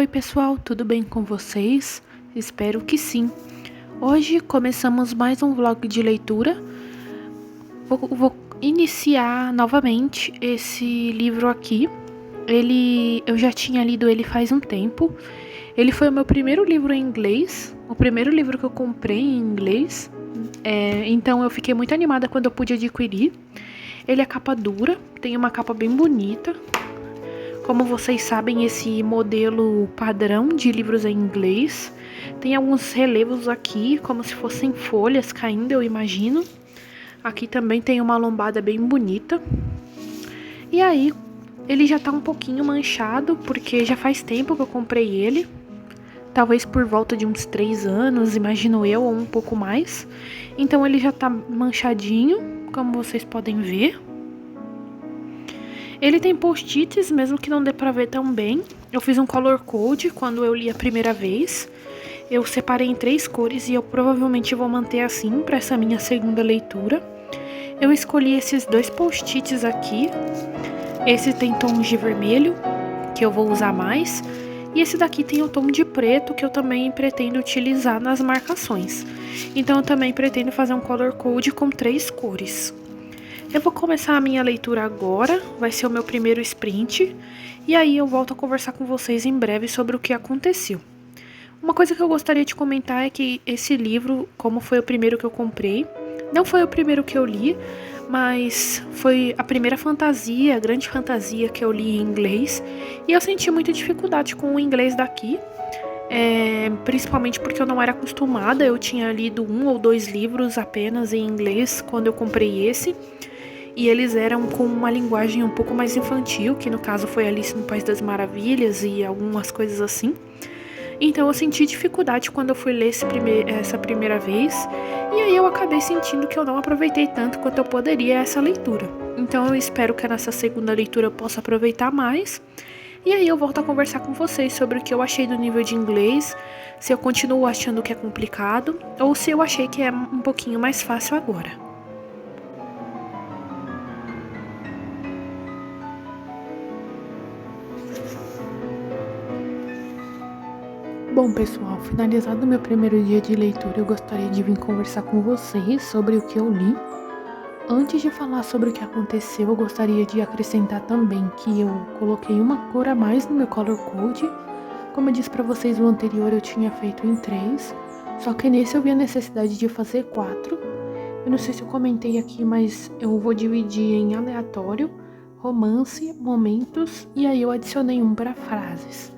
Oi pessoal, tudo bem com vocês? Espero que sim. Hoje começamos mais um vlog de leitura. Vou iniciar novamente esse livro aqui. Eu já tinha lido ele faz um tempo. Ele foi o meu primeiro livro em inglês, o primeiro livro que eu comprei em inglês. Então eu fiquei muito animada quando eu pude adquirir. Ele é capa dura, tem uma capa bem bonita. Como vocês sabem, esse modelo padrão de livros em inglês tem alguns relevos aqui, como se fossem folhas caindo, eu imagino. Aqui também tem uma lombada bem bonita. E aí, ele já tá um pouquinho manchado, porque já faz tempo que eu comprei ele. Talvez por volta de uns 3 anos, imagino eu, ou um pouco mais. Então ele já tá manchadinho, como vocês podem ver. Ele tem post-its, mesmo que não dê pra ver tão bem. Eu fiz um color code quando eu li a primeira vez. Eu separei em 3 cores e eu provavelmente vou manter assim para essa minha segunda leitura. Eu escolhi esses 2 post-its aqui. Esse tem tons de vermelho, que eu vou usar mais. E esse daqui tem o tom de preto, que eu também pretendo utilizar nas marcações. Então eu também pretendo fazer um color code com 3 cores. Eu vou começar a minha leitura agora, vai ser o meu primeiro sprint, e aí eu volto a conversar com vocês em breve sobre o que aconteceu. Uma coisa que eu gostaria de comentar é que esse livro, como foi o primeiro que eu comprei, não foi o primeiro que eu li, mas foi a primeira fantasia, a grande fantasia que eu li em inglês, e eu senti muita dificuldade com o inglês daqui, principalmente porque eu não era acostumada, eu tinha lido 1 ou 2 livros apenas em inglês quando eu comprei esse. E eles eram com uma linguagem um pouco mais infantil, que no caso foi Alice no País das Maravilhas e algumas coisas assim. Então eu senti dificuldade quando eu fui ler essa primeira vez, e aí eu acabei sentindo que eu não aproveitei tanto quanto eu poderia essa leitura. Então eu espero que nessa segunda leitura eu possa aproveitar mais, e aí eu volto a conversar com vocês sobre o que eu achei do nível de inglês, se eu continuo achando que é complicado, ou se eu achei que é um pouquinho mais fácil agora. Bom, pessoal, finalizado meu primeiro dia de leitura, eu gostaria de vir conversar com vocês sobre o que eu li. Antes de falar sobre o que aconteceu, eu gostaria de acrescentar também que eu coloquei uma cor a mais no meu color code. Como eu disse pra vocês, o anterior eu tinha feito em 3, só que nesse eu vi a necessidade de fazer 4. Eu não sei se eu comentei aqui, mas eu vou dividir em aleatório, romance, momentos, e aí eu adicionei um para frases.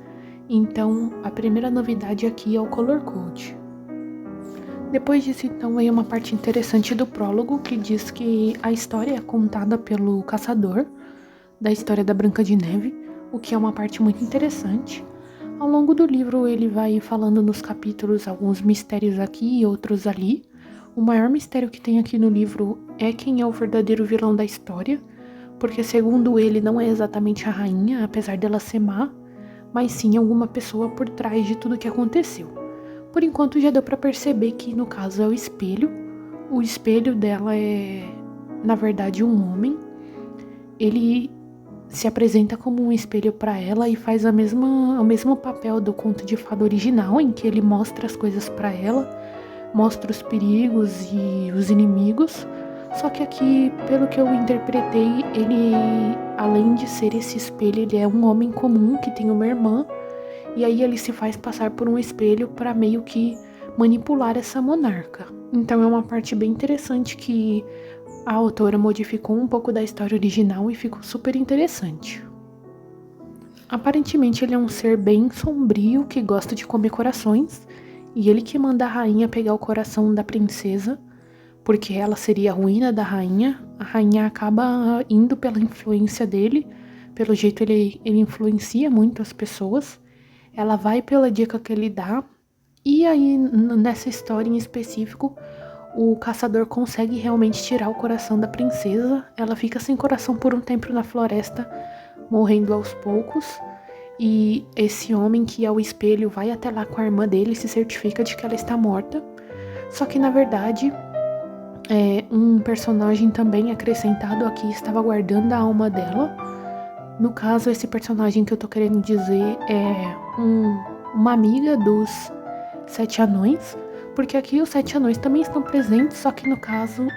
Então, a primeira novidade aqui é o color code. Depois disso, então, vem uma parte interessante do prólogo, que diz que a história é contada pelo caçador da história da Branca de Neve, o que é uma parte muito interessante. Ao longo do livro, ele vai falando nos capítulos alguns mistérios aqui e outros ali. O maior mistério que tem aqui no livro é quem é o verdadeiro vilão da história, porque segundo ele não é exatamente a rainha, apesar dela ser má, mas sim alguma pessoa por trás de tudo que aconteceu. Por enquanto já deu pra perceber que no caso é o espelho. O espelho dela é, na verdade, um homem. Ele se apresenta como um espelho para ela e faz o mesmo papel do conto de fada original, em que ele mostra as coisas para ela, mostra os perigos e os inimigos. Só que aqui, pelo que eu interpretei, ele, além de ser esse espelho, ele é um homem comum que tem uma irmã, e aí ele se faz passar por um espelho para meio que manipular essa monarca. Então é uma parte bem interessante que a autora modificou um pouco da história original e ficou super interessante. Aparentemente ele é um ser bem sombrio que gosta de comer corações, e ele que manda a rainha pegar o coração da princesa, porque ela seria a ruína da rainha. A rainha acaba indo pela influência dele, pelo jeito ele influencia muito as pessoas. Ela vai pela dica que ele dá, e aí nessa história em específico, o caçador consegue realmente tirar o coração da princesa. Ela fica sem coração por um tempo na floresta, morrendo aos poucos, e esse homem que é o espelho vai até lá com a irmã dele e se certifica de que ela está morta. Só que na verdade um personagem também acrescentado aqui estava guardando a alma dela, No caso, esse personagem que eu tô querendo dizer é uma amiga dos 7 anões, porque aqui os 7 anões também estão presentes, só que no caso,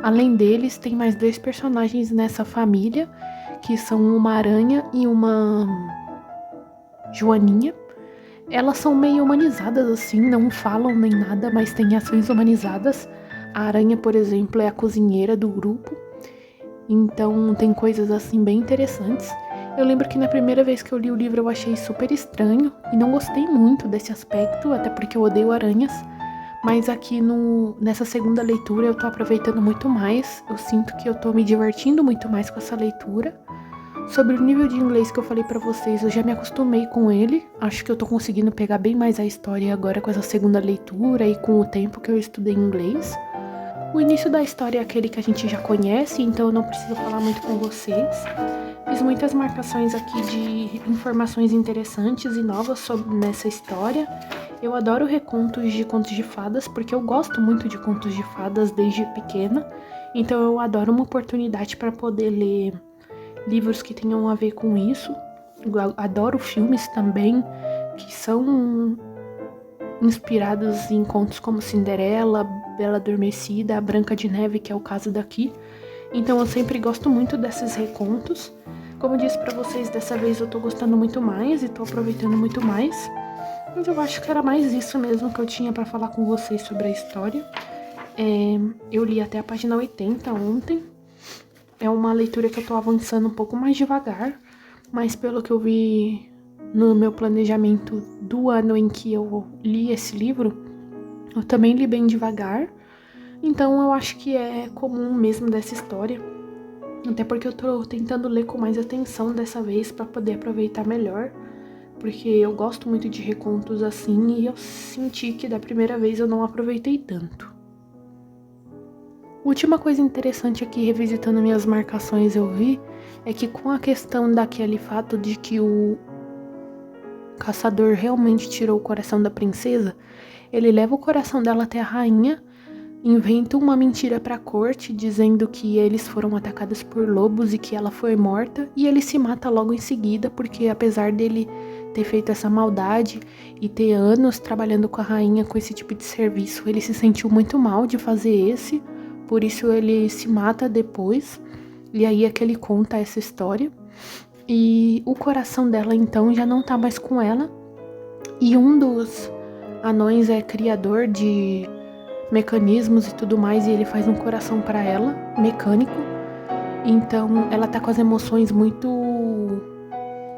além deles, tem mais 2 personagens nessa família, que são uma aranha e uma joaninha. Elas são meio humanizadas assim, não falam nem nada, mas têm ações humanizadas. A aranha, por exemplo, é a cozinheira do grupo, então tem coisas assim bem interessantes. Eu lembro que na primeira vez que eu li o livro eu achei super estranho e não gostei muito desse aspecto, até porque eu odeio aranhas. Mas aqui nessa segunda leitura eu tô aproveitando muito mais, eu sinto que eu tô me divertindo muito mais com essa leitura. Sobre o nível de inglês que eu falei pra vocês, eu já me acostumei com ele, acho que eu tô conseguindo pegar bem mais a história agora com essa segunda leitura e com o tempo que eu estudei inglês. O início da história é aquele que a gente já conhece, então eu não preciso falar muito com vocês. Fiz muitas marcações aqui de informações interessantes e novas nessa história. Eu adoro recontos de contos de fadas, porque eu gosto muito de contos de fadas desde pequena. Então eu adoro uma oportunidade para poder ler livros que tenham a ver com isso. Eu adoro filmes também, que são inspirados em contos como Cinderela, Bela Adormecida, a Branca de Neve, que é o caso daqui. Então eu sempre gosto muito desses recontos. Como eu disse pra vocês, dessa vez eu tô gostando muito mais e tô aproveitando muito mais. Mas eu acho que era mais isso mesmo que eu tinha pra falar com vocês sobre a história. Eu li até a página 80 ontem. É uma leitura que eu tô avançando um pouco mais devagar, mas pelo que eu vi no meu planejamento do ano em que eu li esse livro, eu também li bem devagar. Então eu acho que é comum mesmo dessa história. Até porque eu tô tentando ler com mais atenção dessa vez pra poder aproveitar melhor. Porque eu gosto muito de recontos assim e eu senti que da primeira vez eu não aproveitei tanto. Última coisa interessante aqui, revisitando minhas marcações, eu vi é que com a questão daquele fato de que o caçador realmente tirou o coração da princesa, ele leva o coração dela até a rainha, inventa uma mentira pra corte, dizendo que eles foram atacados por lobos e que ela foi morta, e ele se mata logo em seguida, porque apesar dele ter feito essa maldade e ter anos trabalhando com a rainha com esse tipo de serviço, ele se sentiu muito mal de fazer por isso ele se mata depois, e aí é que ele conta essa história. E o coração dela então já não tá mais com ela, e um dos anões é criador de mecanismos e tudo mais, e ele faz um coração pra ela, mecânico. Então ela tá com as emoções muito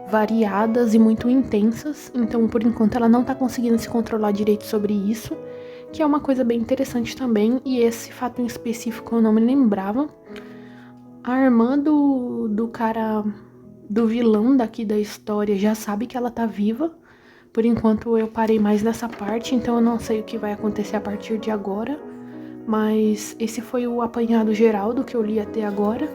variadas e muito intensas, então por enquanto ela não tá conseguindo se controlar direito sobre isso, que é uma coisa bem interessante também, e esse fato em específico eu não me lembrava. A irmã do cara, do vilão daqui da história, já sabe que ela tá viva. Por enquanto eu parei mais nessa parte, então eu não sei o que vai acontecer a partir de agora. Mas esse foi o apanhado geral do que eu li até agora.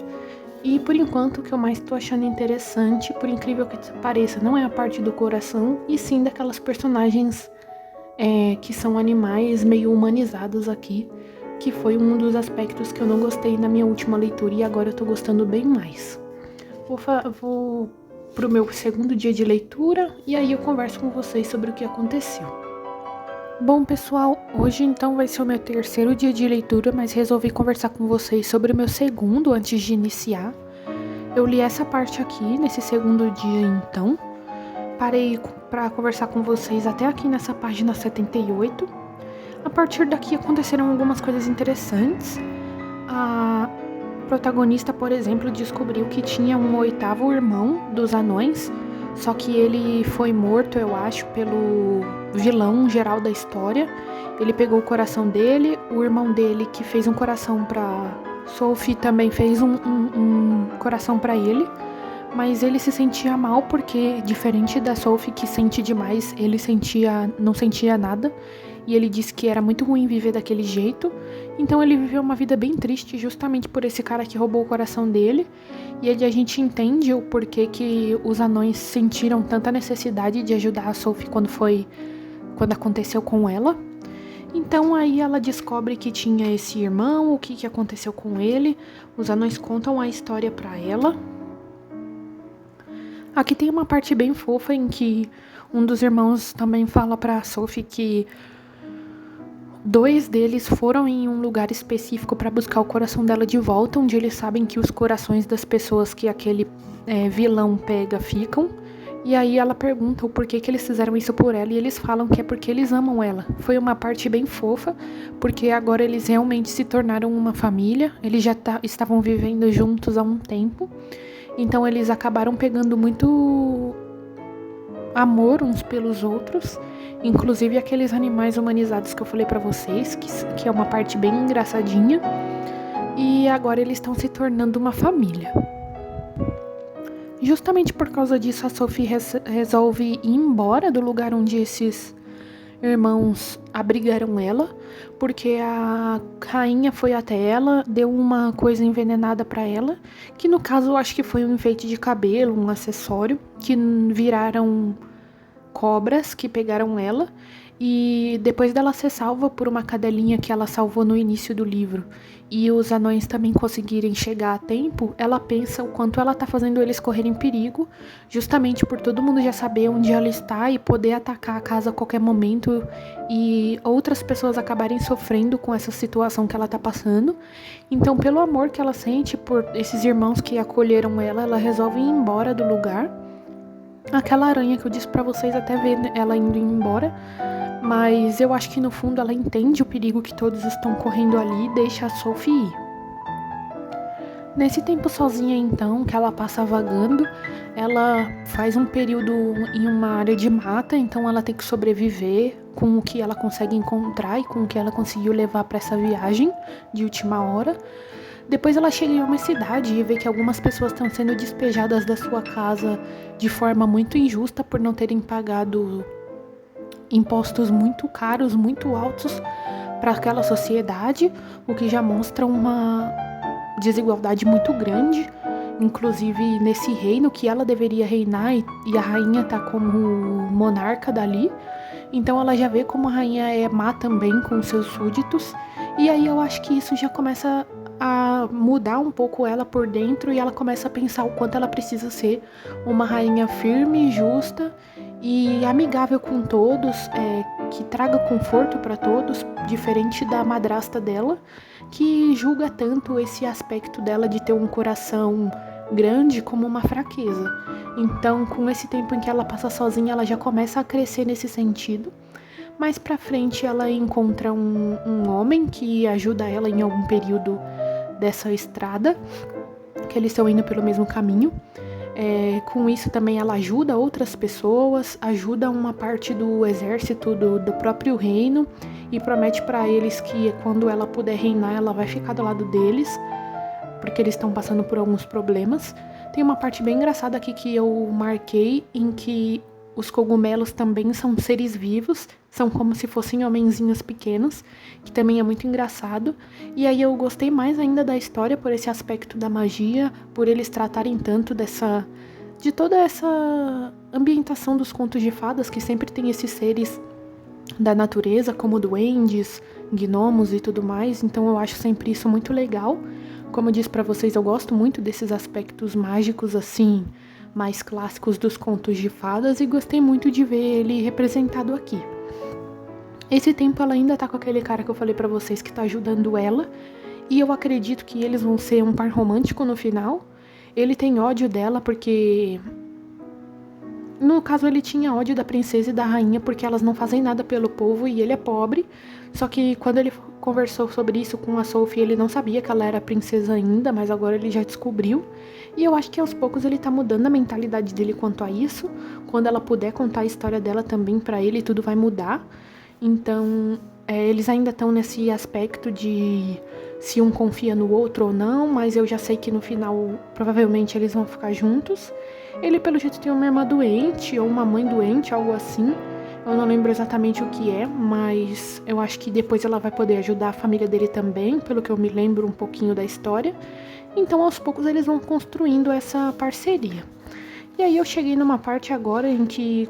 E por enquanto o que eu mais tô achando interessante, por incrível que pareça, não é a parte do coração, e sim daquelas personagens que são animais meio humanizados aqui, que foi um dos aspectos que eu não gostei na minha última leitura e agora eu tô gostando bem mais. Vou pro meu segundo dia de leitura e aí eu converso com vocês sobre o que aconteceu. Bom, pessoal, hoje então vai ser o meu terceiro dia de leitura, mas resolvi conversar com vocês sobre o meu segundo antes de iniciar. Eu li essa parte aqui, nesse segundo dia então. Parei para conversar com vocês até aqui nessa página 78. A partir daqui aconteceram algumas coisas interessantes. A protagonista, por exemplo, descobriu que tinha um 8º irmão dos anões, só que ele foi morto, eu acho, pelo vilão geral da história. Ele pegou o coração dele, o irmão dele, que fez um coração pra Sophie, também fez um coração pra ele. Mas ele se sentia mal porque, diferente da Sophie, que sente demais, ele não sentia nada. E ele disse que era muito ruim viver daquele jeito. Então ele viveu uma vida bem triste justamente por esse cara que roubou o coração dele. E aí a gente entende o porquê que os anões sentiram tanta necessidade de ajudar a Sophie quando aconteceu com ela. Então aí ela descobre que tinha esse irmão, o que aconteceu com ele. Os anões contam a história pra ela. Aqui tem uma parte bem fofa em que um dos irmãos também fala pra Sophie que 2 deles foram em um lugar específico para buscar o coração dela de volta, onde eles sabem que os corações das pessoas que aquele vilão pega ficam. E aí ela pergunta o porquê que eles fizeram isso por ela, e eles falam que é porque eles amam ela. Foi uma parte bem fofa, porque agora eles realmente se tornaram uma família, eles já estavam vivendo juntos há um tempo, então eles acabaram pegando muito amor uns pelos outros, inclusive aqueles animais humanizados que eu falei pra vocês, que é uma parte bem engraçadinha, e agora eles estão se tornando uma família. Justamente por causa disso, a Sophie resolve ir embora do lugar onde esses irmãos abrigaram ela, porque a rainha foi até ela, deu uma coisa envenenada pra ela, que no caso eu acho que foi um enfeite de cabelo, um acessório, que viraram cobras que pegaram ela, e depois dela ser salva por uma cadelinha que ela salvou no início do livro, e os anões também conseguirem chegar a tempo, ela pensa o quanto ela tá fazendo eles correrem perigo, justamente por todo mundo já saber onde ela está e poder atacar a casa a qualquer momento, e outras pessoas acabarem sofrendo com essa situação que ela tá passando. Então, pelo amor que ela sente por esses irmãos que acolheram ela, ela resolve ir embora do lugar. Aquela aranha que eu disse pra vocês até ver ela indo embora, mas eu acho que no fundo ela entende o perigo que todos estão correndo ali e deixa a Sophie ir. Nesse tempo sozinha então, que ela passa vagando, ela faz um período em uma área de mata, então ela tem que sobreviver com o que ela consegue encontrar e com o que ela conseguiu levar para essa viagem de última hora. Depois ela chega em uma cidade e vê que algumas pessoas estão sendo despejadas da sua casa de forma muito injusta por não terem pagado impostos muito caros, muito altos para aquela sociedade, o que já mostra uma desigualdade muito grande, inclusive nesse reino que ela deveria reinar e a rainha tá como monarca dali. Então ela já vê como a rainha é má também com seus súditos, e aí eu acho que isso já começa a mudar um pouco ela por dentro, e ela começa a pensar o quanto ela precisa ser uma rainha firme, justa e amigável com todos, que traga conforto para todos, diferente da madrasta dela, que julga tanto esse aspecto dela de ter um coração grande como uma fraqueza. Então, com esse tempo em que ela passa sozinha, ela já começa a crescer nesse sentido. Mais pra frente, ela encontra um homem que ajuda ela em algum período dessa estrada, que eles estão indo pelo mesmo caminho. Com isso também ela ajuda outras pessoas, ajuda uma parte do exército do próprio reino, e promete para eles que quando ela puder reinar, ela vai ficar do lado deles, porque eles estão passando por alguns problemas. Tem uma parte bem engraçada aqui que eu marquei, em que os cogumelos também são seres vivos, são como se fossem homenzinhos pequenos, que também é muito engraçado. E aí eu gostei mais ainda da história por esse aspecto da magia, por eles tratarem tanto de toda essa ambientação dos contos de fadas, que sempre tem esses seres da natureza, como duendes, gnomos e tudo mais. Então eu acho sempre isso muito legal. Como eu disse pra vocês, eu gosto muito desses aspectos mágicos assim, mais clássicos dos contos de fadas, e gostei muito de ver ele representado aqui. Esse tempo ela ainda tá com aquele cara que eu falei pra vocês que tá ajudando ela, e eu acredito que eles vão ser um par romântico no final. Ele tem ódio dela porque... No caso, ele tinha ódio da princesa e da rainha porque elas não fazem nada pelo povo e ele é pobre. Só que quando ele conversou sobre isso com a Sophie, ele não sabia que ela era princesa ainda, mas agora ele já descobriu. E eu acho que aos poucos ele tá mudando a mentalidade dele quanto a isso. Quando ela puder contar a história dela também pra ele, tudo vai mudar. Então, eles ainda estão nesse aspecto de se um confia no outro ou não, mas eu já sei que no final provavelmente eles vão ficar juntos. Ele pelo jeito tem uma irmã doente ou uma mãe doente, algo assim. Eu não lembro exatamente o que é, mas eu acho que depois ela vai poder ajudar a família dele também, pelo que eu me lembro um pouquinho da história. Então aos poucos eles vão construindo essa parceria. E aí eu cheguei numa parte agora em que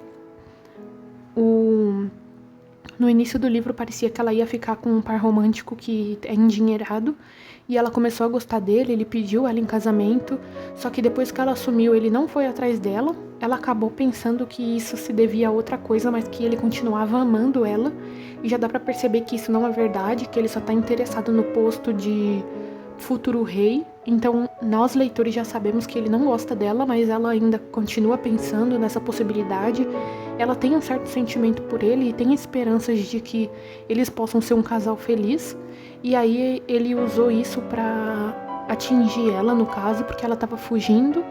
No início do livro parecia que ela ia ficar com um par romântico que é endinheirado, e ela começou a gostar dele, ele pediu ela em casamento, só que depois que ela assumiu, ele não foi atrás dela. Ela acabou pensando que isso se devia a outra coisa, mas que ele continuava amando ela, e já dá pra perceber que isso não é verdade, que ele só tá interessado no posto de futuro rei. Então nós leitores já sabemos que ele não gosta dela, mas ela ainda continua pensando nessa possibilidade. Ela tem um certo sentimento por ele e tem esperanças de que eles possam ser um casal feliz. E aí ele usou isso pra atingir ela, no caso, porque ela tava fugindo.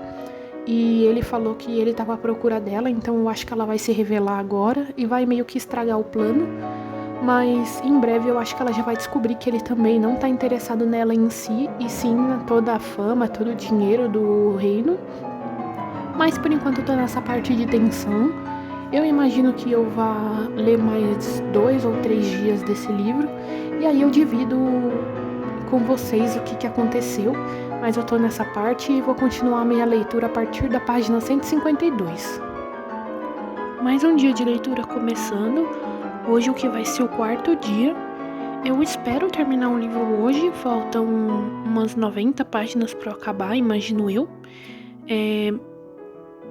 E ele falou que ele tava à procura dela, então eu acho que ela vai se revelar agora e vai meio que estragar o plano. Mas em breve eu acho que ela já vai descobrir que ele também não tá interessado nela em si, e sim na toda a fama, todo o dinheiro do reino. Mas por enquanto eu tô nessa parte de tensão. Eu imagino que eu vá ler mais 2 ou 3 dias desse livro, e aí eu divido com vocês o que aconteceu. Mas eu tô nessa parte e vou continuar a minha leitura a partir da página 152. Mais um dia de leitura começando. Hoje o que vai ser o 4º dia. Eu espero terminar um livro hoje, faltam umas 90 páginas para eu acabar, imagino eu.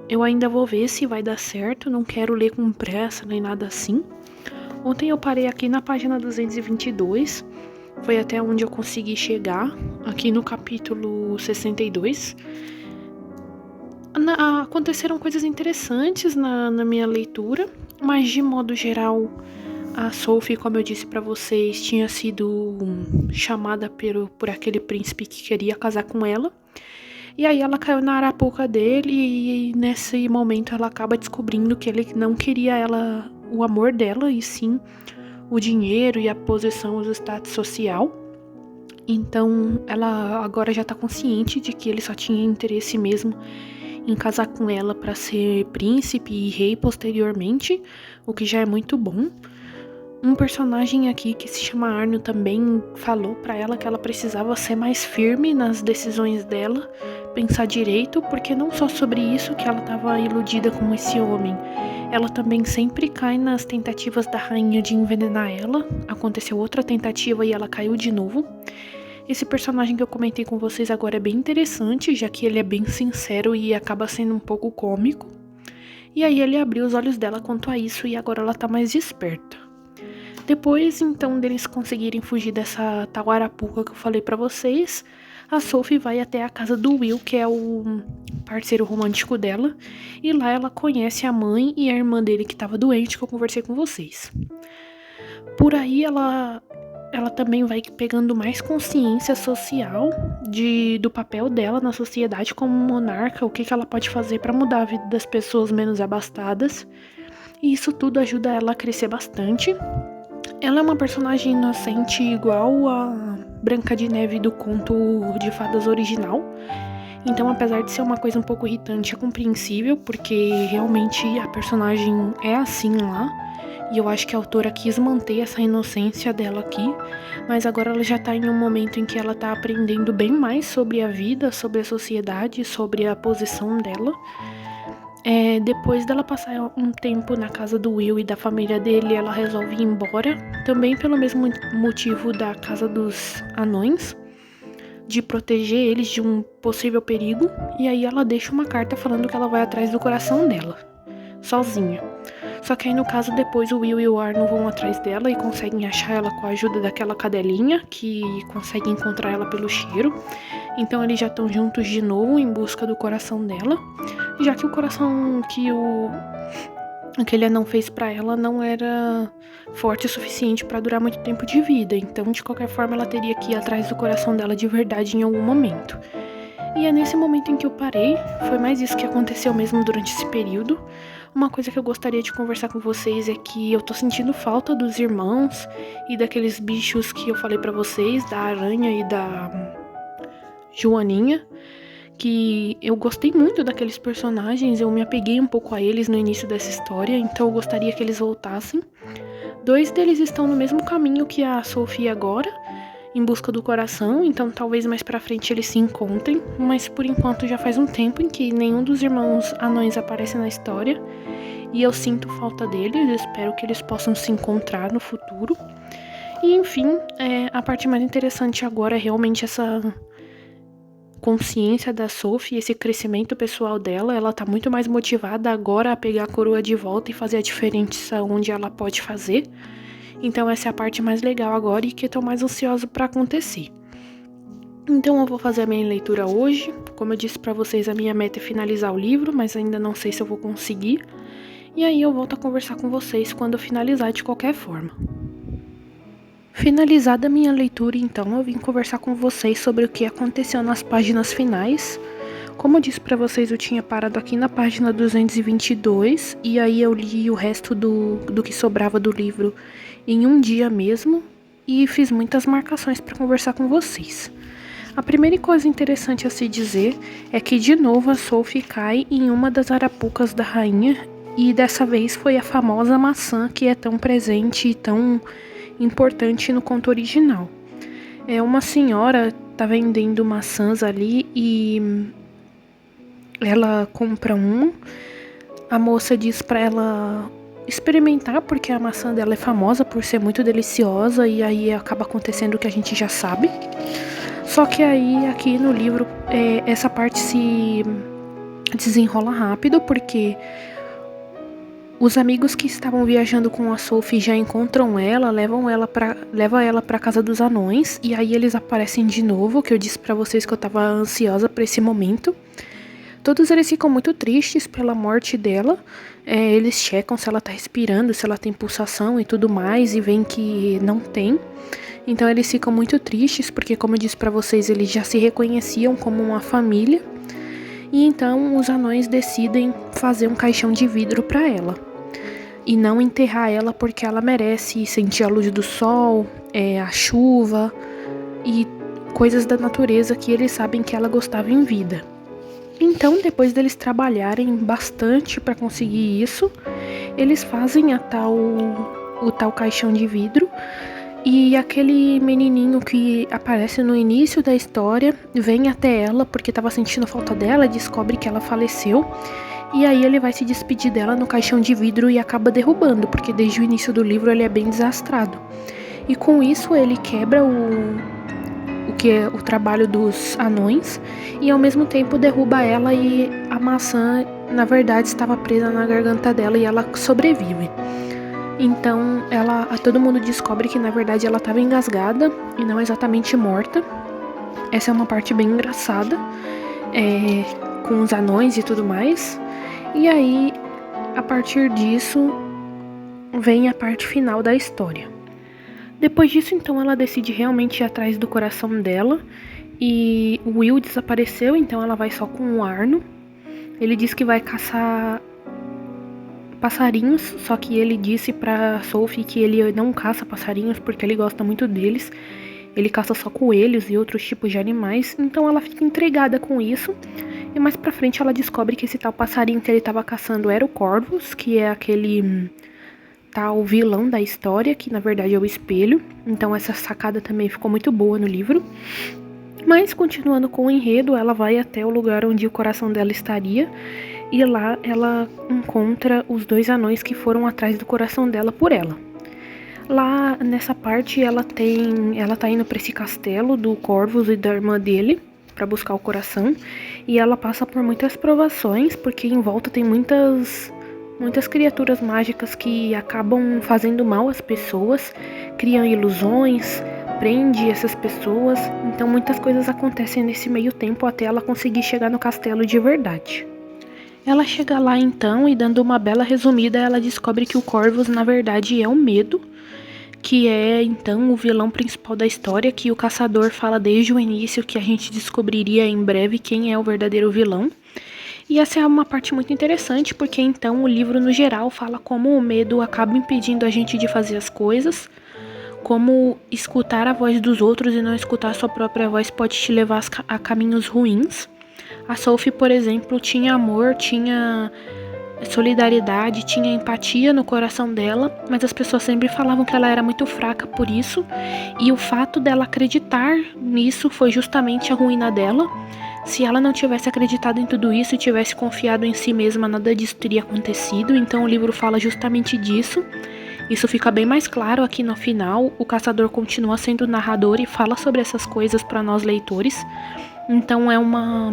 Eu ainda vou ver se vai dar certo, não quero ler com pressa nem nada assim. Ontem eu parei aqui na página 222, foi até onde eu consegui chegar, aqui no capítulo 62. Aconteceram coisas interessantes na minha leitura, mas de modo geral, a Sophie, como eu disse pra vocês, tinha sido chamada por aquele príncipe que queria casar com ela. E aí ela caiu na arapuca dele e nesse momento ela acaba descobrindo que ele não queria o amor dela, e sim o dinheiro e a posição, o status social. Então ela agora já tá consciente de que ele só tinha interesse mesmo em casar com ela para ser príncipe e rei posteriormente, o que já é muito bom. Um personagem aqui que se chama Arno também falou pra ela que ela precisava ser mais firme nas decisões dela, pensar direito, porque não só sobre isso que ela estava iludida com esse homem, ela também sempre cai nas tentativas da rainha de envenenar ela. Aconteceu outra tentativa e ela caiu de novo. Esse personagem que eu comentei com vocês agora é bem interessante, já que ele é bem sincero e acaba sendo um pouco cômico. E aí ele abriu os olhos dela quanto a isso e agora ela tá mais desperta. Depois, então, deles conseguirem fugir dessa tal arapuca que eu falei pra vocês, a Sophie vai até a casa do Will, que é o parceiro romântico dela, e lá ela conhece a mãe e a irmã dele que estava doente, que eu conversei com vocês. Por aí ela também vai pegando mais consciência social do papel dela na sociedade como monarca, o que ela pode fazer para mudar a vida das pessoas menos abastadas, e isso tudo ajuda ela a crescer bastante. Ela é uma personagem inocente igual a Branca de Neve do conto de fadas original. Então, apesar de ser uma coisa um pouco irritante, é compreensível, porque realmente a personagem é assim lá. E eu acho que a autora quis manter essa inocência dela aqui. Mas agora ela já tá em um momento em que ela tá aprendendo bem mais sobre a vida, sobre a sociedade, sobre a posição dela. Depois dela passar um tempo na casa do Will e da família dele, ela resolve ir embora, também pelo mesmo motivo da casa dos anões, de proteger eles de um possível perigo. E aí ela deixa uma carta falando que ela vai atrás do coração dela, sozinha. Só que aí no caso depois o Will e o Arno vão atrás dela e conseguem achar ela com a ajuda daquela cadelinha, que consegue encontrar ela pelo cheiro. Então eles já estão juntos de novo em busca do coração dela, já que o coração que aquele anão fez pra ela não era forte o suficiente pra durar muito tempo de vida. Então de qualquer forma ela teria que ir atrás do coração dela de verdade em algum momento. E é nesse momento em que eu parei, foi mais isso que aconteceu mesmo durante esse período. Uma coisa que eu gostaria de conversar com vocês é que eu tô sentindo falta dos irmãos e daqueles bichos que eu falei pra vocês, da aranha e da Joaninha, que eu gostei muito daqueles personagens, eu me apeguei um pouco a eles no início dessa história, então eu gostaria que eles voltassem. 2 deles estão no mesmo caminho que a Sophie agora, em busca do coração, então talvez mais pra frente eles se encontrem, mas por enquanto já faz um tempo em que nenhum dos irmãos anões aparece na história, e eu sinto falta deles, espero que eles possam se encontrar no futuro. E enfim, a parte mais interessante agora é realmente essa consciência da Sophie, esse crescimento pessoal dela. Ela tá muito mais motivada agora a pegar a coroa de volta e fazer a diferença onde ela pode fazer. Então essa é a parte mais legal agora e que eu tô mais ansiosa pra acontecer. Então eu vou fazer a minha leitura hoje. Como eu disse pra vocês, a minha meta é finalizar o livro, mas ainda não sei se eu vou conseguir. E aí eu volto a conversar com vocês quando eu finalizar de qualquer forma. Finalizada a minha leitura, então, eu vim conversar com vocês sobre o que aconteceu nas páginas finais. Como eu disse pra vocês, eu tinha parado aqui na página 222, e aí eu li o resto do que sobrava do livro em um dia mesmo, e fiz muitas marcações para conversar com vocês. A primeira coisa interessante a se dizer é que de novo a Sophie cai em uma das arapucas da rainha, e dessa vez foi a famosa maçã que é tão presente e tão importante no conto original. Uma senhora tá vendendo maçãs ali e ela compra a moça diz pra ela experimentar porque a maçã dela é famosa por ser muito deliciosa, e aí acaba acontecendo o que a gente já sabe. Só que aí aqui no livro essa parte se desenrola rápido, porque os amigos que estavam viajando com a Sophie já encontram ela, levam ela pra casa dos anões, e aí eles aparecem de novo, que eu disse pra vocês que eu tava ansiosa pra esse momento. Todos eles ficam muito tristes pela morte dela, eles checam se ela tá respirando, se ela tem pulsação e tudo mais, e veem que não tem. Então eles ficam muito tristes, porque como eu disse pra vocês, eles já se reconheciam como uma família. E então os anões decidem fazer um caixão de vidro pra ela. E não enterrar ela porque ela merece sentir a luz do sol, a chuva e coisas da natureza que eles sabem que ela gostava em vida. Então, depois deles trabalharem bastante para conseguir isso, eles fazem o tal caixão de vidro. E aquele menininho que aparece no início da história vem até ela porque estava sentindo falta dela, descobre que ela faleceu. E aí ele vai se despedir dela no caixão de vidro e acaba derrubando, porque desde o início do livro ele é bem desastrado. E com isso ele quebra o que é o trabalho dos anões e ao mesmo tempo derruba ela, e a maçã na verdade estava presa na garganta dela e ela sobrevive. Então todo mundo descobre que na verdade ela estava engasgada e não exatamente morta. Essa é uma parte bem engraçada, com os anões e tudo mais. E aí, a partir disso, vem a parte final da história. Depois disso, então, ela decide realmente ir atrás do coração dela. E o Will desapareceu, então ela vai só com o Arno. Ele diz que vai caçar passarinhos, só que ele disse pra Sophie que ele não caça passarinhos porque ele gosta muito deles. Ele caça só coelhos e outros tipos de animais, então ela fica intrigada com isso. E mais pra frente ela descobre que esse tal passarinho que ele tava caçando era o Corvus, que é aquele tal vilão da história, que na verdade é o espelho. Então essa sacada também ficou muito boa no livro. Mas continuando com o enredo, ela vai até o lugar onde o coração dela estaria. E lá ela encontra os dois anões que foram atrás do coração dela por ela. Lá nessa parte ela tá indo pra esse castelo do Corvus e da irmã dele para buscar o coração, e ela passa por muitas provações, porque em volta tem muitas criaturas mágicas que acabam fazendo mal às pessoas, criam ilusões, prende essas pessoas, então muitas coisas acontecem nesse meio tempo até ela conseguir chegar no castelo de verdade. Ela chega lá então e, dando uma bela resumida, ela descobre que o Corvus na verdade é o Medo, que é então o vilão principal da história, que o caçador fala desde o início que a gente descobriria em breve quem é o verdadeiro vilão. E essa é uma parte muito interessante, porque então o livro no geral fala como o medo acaba impedindo a gente de fazer as coisas, como escutar a voz dos outros e não escutar a sua própria voz pode te levar a caminhos ruins. A Sophie, por exemplo, tinha amor, tinha solidariedade, tinha empatia no coração dela, mas as pessoas sempre falavam que ela era muito fraca por isso, e o fato dela acreditar nisso foi justamente a ruína dela. Se ela não tivesse acreditado em tudo isso e tivesse confiado em si mesma, nada disso teria acontecido. Então o livro fala justamente disso. Isso fica bem mais claro aqui no final. O caçador continua sendo narrador e fala sobre essas coisas para nós leitores. Então é uma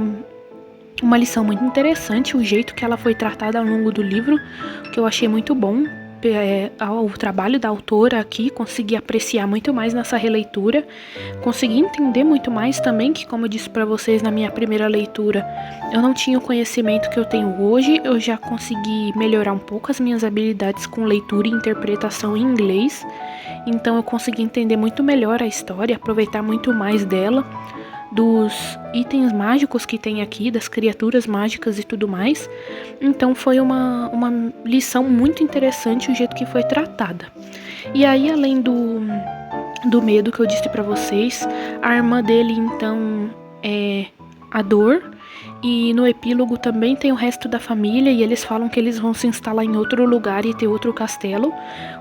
lição muito interessante, o jeito que ela foi tratada ao longo do livro, que eu achei muito bom. O trabalho da autora aqui, consegui apreciar muito mais nessa releitura, consegui entender muito mais também, que como eu disse para vocês na minha primeira leitura, eu não tinha o conhecimento que eu tenho hoje, eu já consegui melhorar um pouco as minhas habilidades com leitura e interpretação em inglês, então eu consegui entender muito melhor a história, aproveitar muito mais dela, dos itens mágicos que tem aqui, das criaturas mágicas e tudo mais. Então foi uma lição muito interessante o jeito que foi tratada. E aí, além do medo que eu disse pra vocês, a irmã dele então é a Dor, e no epílogo também tem o resto da família, e eles falam que eles vão se instalar em outro lugar e ter outro castelo,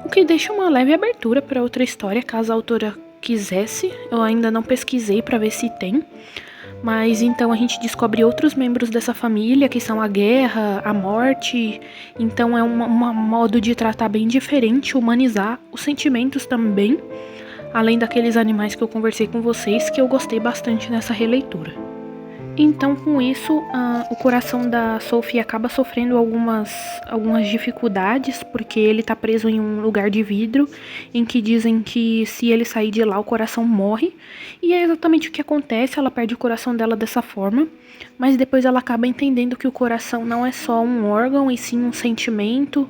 o que deixa uma leve abertura para outra história, caso a autora quisesse. Eu ainda não pesquisei para ver se tem, mas então a gente descobre outros membros dessa família, que são a guerra, a morte. Então é um modo de tratar bem diferente, humanizar os sentimentos também, além daqueles animais que eu conversei com vocês, que eu gostei bastante nessa releitura. Então, com isso, o coração da Sophie acaba sofrendo algumas dificuldades, porque ele tá preso em um lugar de vidro, em que dizem que se ele sair de lá, o coração morre. E é exatamente o que acontece, ela perde o coração dela dessa forma, mas depois ela acaba entendendo que o coração não é só um órgão, e sim um sentimento,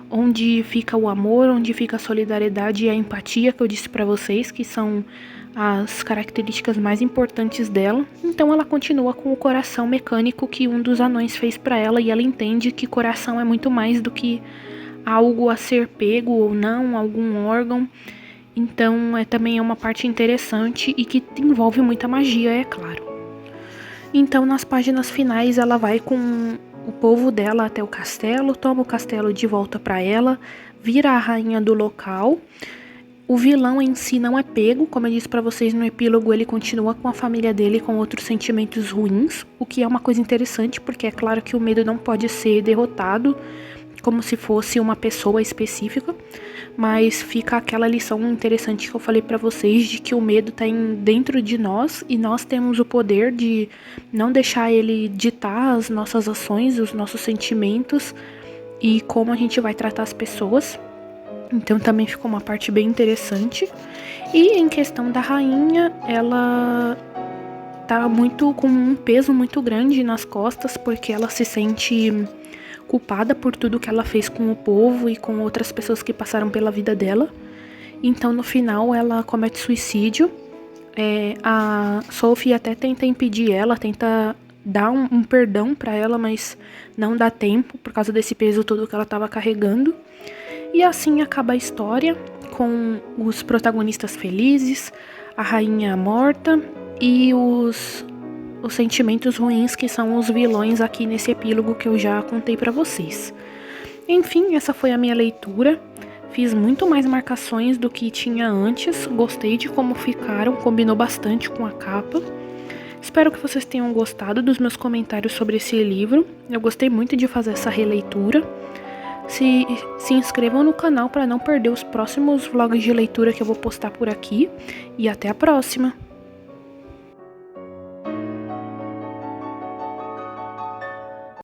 onde fica o amor, onde fica a solidariedade e a empatia, que eu disse pra vocês, que são as características mais importantes dela. Então ela continua com o coração mecânico que um dos anões fez para ela, e ela entende que coração é muito mais do que algo a ser pego ou não, algum órgão. Então também é uma parte interessante e que envolve muita magia, é claro. Então nas páginas finais ela vai com o povo dela até o castelo, toma o castelo de volta para ela, vira a rainha do local. O vilão em si não é pego, como eu disse pra vocês no epílogo, ele continua com a família dele com outros sentimentos ruins, o que é uma coisa interessante, porque é claro que o medo não pode ser derrotado como se fosse uma pessoa específica, mas fica aquela lição interessante que eu falei pra vocês, de que o medo tá dentro de nós e nós temos o poder de não deixar ele ditar as nossas ações, os nossos sentimentos e como a gente vai tratar as pessoas. Então também ficou uma parte bem interessante. E em questão da rainha, ela tá com um peso muito grande nas costas, porque ela se sente culpada por tudo que ela fez com o povo e com outras pessoas que passaram pela vida dela. Então no final ela comete suicídio. A Sophie até tenta impedir ela, tenta dar um perdão pra ela, mas não dá tempo por causa desse peso todo que ela tava carregando. E assim acaba a história, com os protagonistas felizes, a rainha morta e os sentimentos ruins que são os vilões aqui nesse epílogo que eu já contei pra vocês. Enfim, essa foi a minha leitura. Fiz muito mais marcações do que tinha antes, gostei de como ficaram, combinou bastante com a capa. Espero que vocês tenham gostado dos meus comentários sobre esse livro. Eu gostei muito de fazer essa releitura. Se inscrevam no canal para não perder os próximos vlogs de leitura que eu vou postar por aqui. E até a próxima!